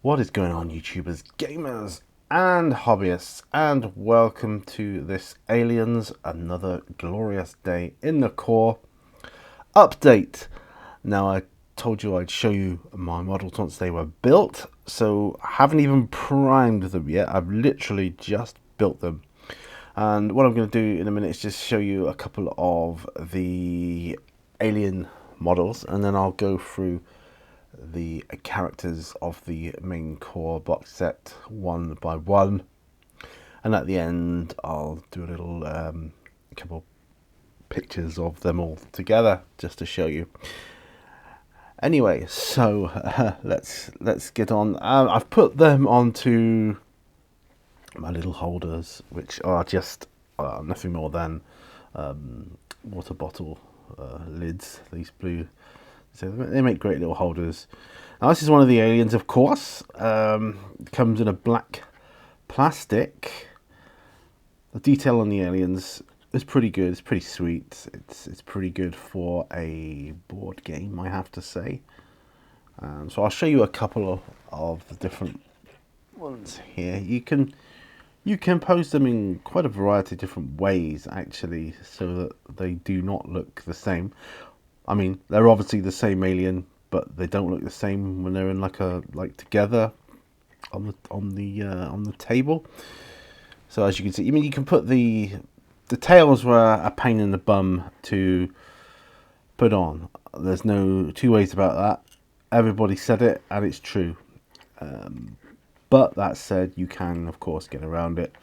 What is going on, YouTubers, gamers, and hobbyists, and welcome to this Aliens Another Glorious Day in the Core update. Now, I told you I'd show you my models once they were built, so I haven't even primed them yet. I've literally just built them. And what I'm going to do in a minute is just show you a couple of the alien models, and then I'll go through the characters of the main core box set one by one, and at the end I'll do a little couple pictures of them all together just to show you. Anyway, so let's get on. I've put them onto my little holders, which are just nothing more than water bottle lids. These blue, so they make great little holders. Now this is one of the aliens, of course. It comes in a black plastic. The detail on the aliens is pretty good. It's pretty sweet. It's pretty good for a board game, I have to say. So I'll show you a couple of the different ones here. You can pose them in quite a variety of different ways, actually, so that they do not look the same. I mean, they're obviously the same alien, but they don't look the same when they're in like together on the table. So as you can see, I mean, you can put the tails were a pain in the bum to put on. There's no two ways about that. Everybody said it, and it's true. But that said, you can of course get around it.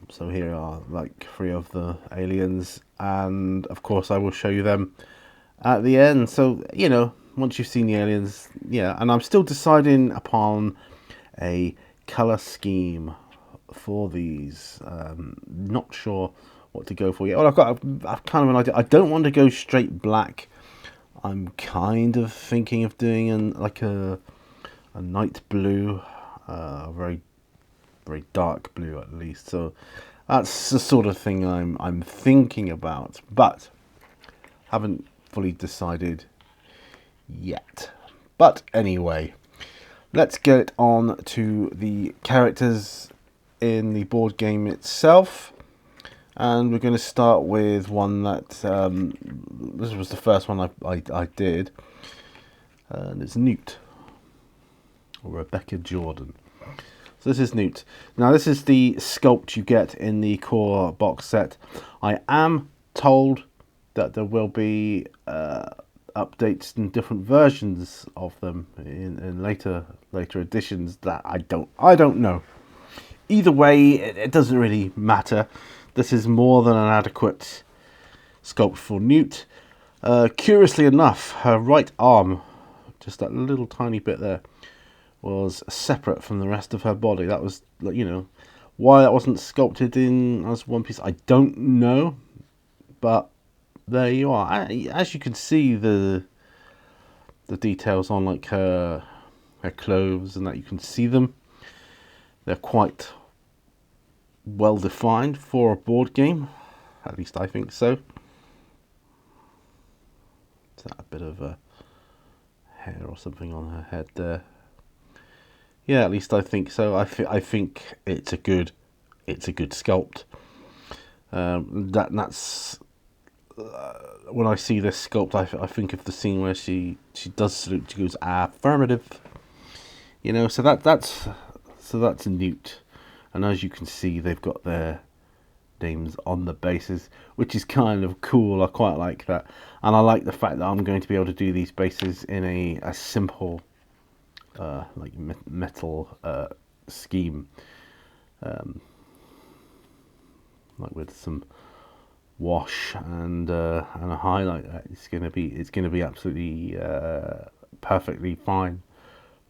So here are like 3 of the aliens, and of course I will show you them at the end. So, you know, once you've seen the aliens, yeah. And I'm still deciding upon a color scheme for these. Not sure what to go for yet. Well, I've kind of an idea. I don't want to go straight black. I'm kind of thinking of doing like a night blue, very dark blue at least. So that's the sort of thing I'm thinking about, but haven't fully decided yet. But anyway, let's get on to the characters in the board game itself, and we're going to start with one that this was the first one I did, and it's Newt, or Rebecca Jordan. So this is Newt. Now this is the sculpt you get in the core box set. I am told that there will be updates and different versions of them in later editions. That I don't know. Either way, it doesn't really matter. This is more than an adequate sculpt for Newt. Curiously enough, her right arm, just that little tiny bit there, was separate from the rest of her body. That was, you know, why that wasn't sculpted in as one piece, I don't know. But there you are. As you can see, the details on like her clothes and that, you can see them. They're quite well defined for a board game. At least I think so. Is that a bit of a hair or something on her head there? Yeah, at least I think so. I think it's a good sculpt. That's when I see this sculpt, I think of the scene where she does salute. She goes, affirmative. You know, so that's Newt, and as you can see, they've got their names on the bases, which is kind of cool. I quite like that, and I like the fact that I'm going to be able to do these bases in a simple like metal scheme, like with some wash and a highlight. It's gonna be absolutely perfectly fine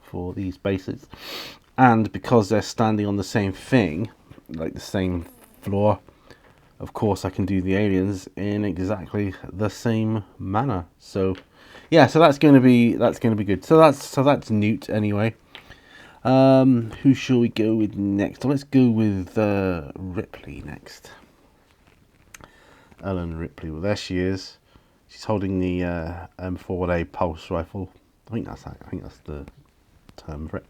for these bases. And because they're standing on the same thing, like the same floor, of course I can do the aliens in exactly the same manner. So yeah, so that's going to be good. So that's Newt anyway. Who shall we go with next? Let's go with Ripley next. Ellen Ripley. Well, there she is. She's holding the M4A pulse rifle. I think that's the term for it.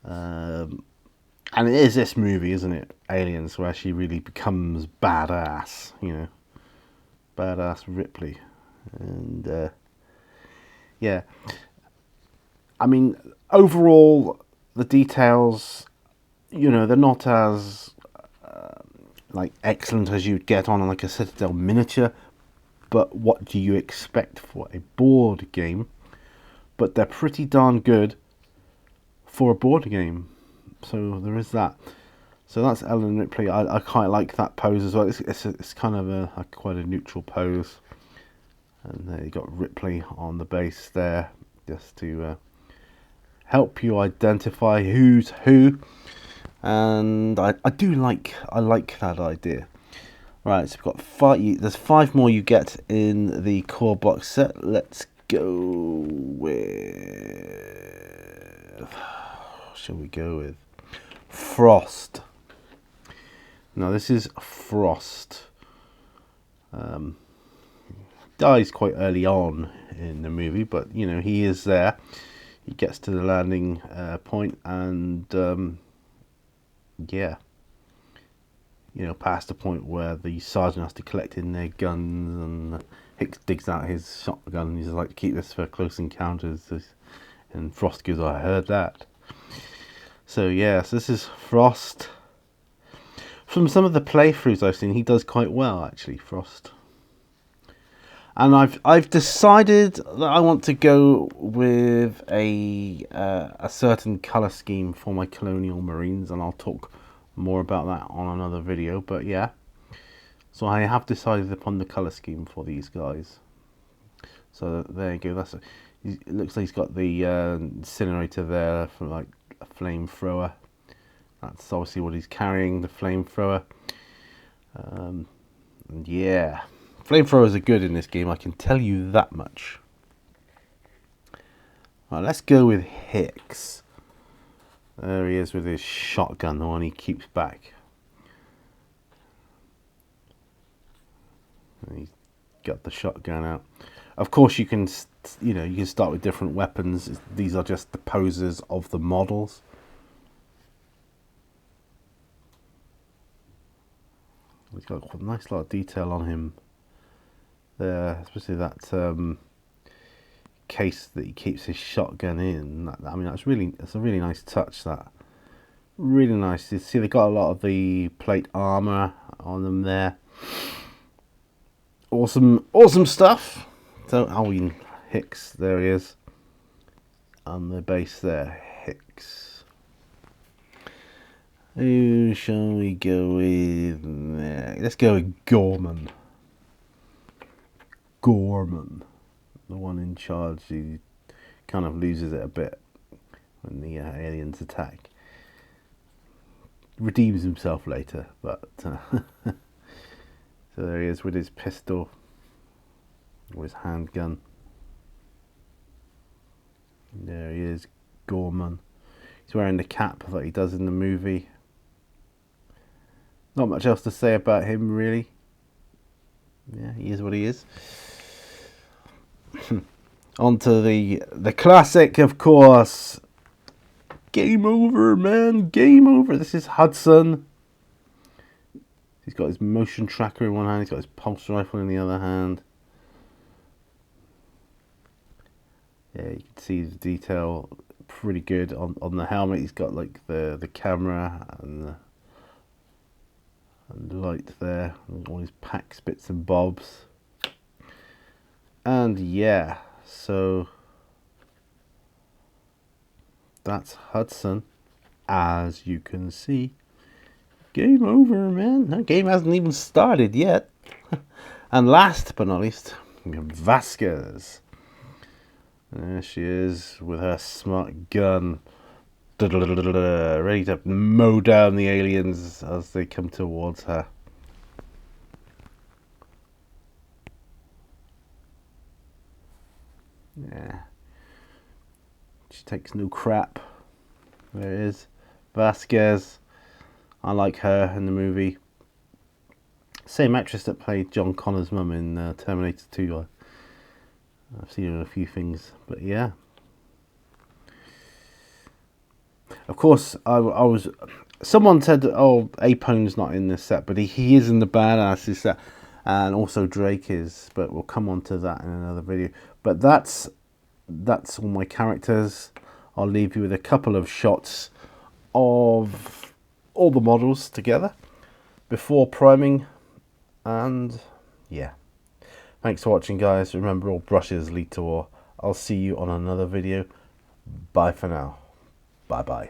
And it is this movie, isn't it, Aliens, where she really becomes badass, you know, badass Ripley. And yeah, I mean, overall, the details, you know, they're not as like excellent as you'd get on like a Citadel miniature, but what do you expect for a board game? But they're pretty darn good for a board game. So there is that. So that's Ellen Ripley. I quite like that pose as well. It's kind of a quite a neutral pose. And there you got Ripley on the base there, just to help you identify who's who. And I like that idea. Right, so we've got there's 5 more you get in the core box set. Let's go with, shall we go with Frost? Now this is Frost. Dies quite early on in the movie, but you know, he is there. He gets to the landing point, and yeah, you know, past the point where the sergeant has to collect in their guns, and Hicks digs out his shotgun and he's like, keep this for close encounters. And Frost goes, I heard that. So yeah, so this is Frost. From some of the playthroughs I've seen, he does quite well actually, Frost. And I've decided that I want to go with a certain colour scheme for my Colonial Marines, and I'll talk more about that on another video. But yeah, so I have decided upon the colour scheme for these guys. So there you go. It looks like he's got the incinerator there for like a flamethrower. That's obviously what he's carrying, the flamethrower. And yeah, flamethrowers are good in this game, I can tell you that much. Right, let's go with Hicks. There he is with his shotgun, the one he keeps back. And he's got the shotgun out. Of course, you can start with different weapons. These are just the poses of the models. He's got a nice lot of detail on him there, especially that case that he keeps his shotgun in. I mean, that's a really nice touch. That really nice. You see, they got a lot of the plate armor on them there. Awesome stuff. So Alwyn Hicks, there he is on the base there. Hicks. Who shall we go with? Let's go with Gorman. Gorman, the one in charge who kind of loses it a bit when the aliens attack. Redeems himself later, but so there he is with his pistol or his handgun. There he is, Gorman. He's wearing the cap that he does in the movie. Not much else to say about him, really. Yeah, he is what he is. On to the classic, of course. Game over, man. Game over. This is Hudson. He's got his motion tracker in one hand. He's got his pulse rifle in the other hand. Yeah, you can see the detail pretty good on the helmet. He's got like the camera and the light there, and all his packs, bits and bobs. And yeah, so that's Hudson, as you can see. Game over, man. That game hasn't even started yet. And last but not least, Vasquez. There she is with her smart gun, ready to mow down the aliens as they come towards her. Yeah, she takes no crap. There it is, Vasquez. I like her in the movie. Same actress that played John Connor's mum in Terminator 2. I've seen her in a few things, but yeah. Of course, I was. Someone said, "Oh, Apone's not in this set, but he is in the Badasses set, and also Drake is." But we'll come on to that in another video. But that's all my characters. I'll leave you with a couple of shots of all the models together before priming, and yeah. Thanks for watching, guys. Remember, all brushes lead to war. I'll see you on another video. Bye for now. Bye bye.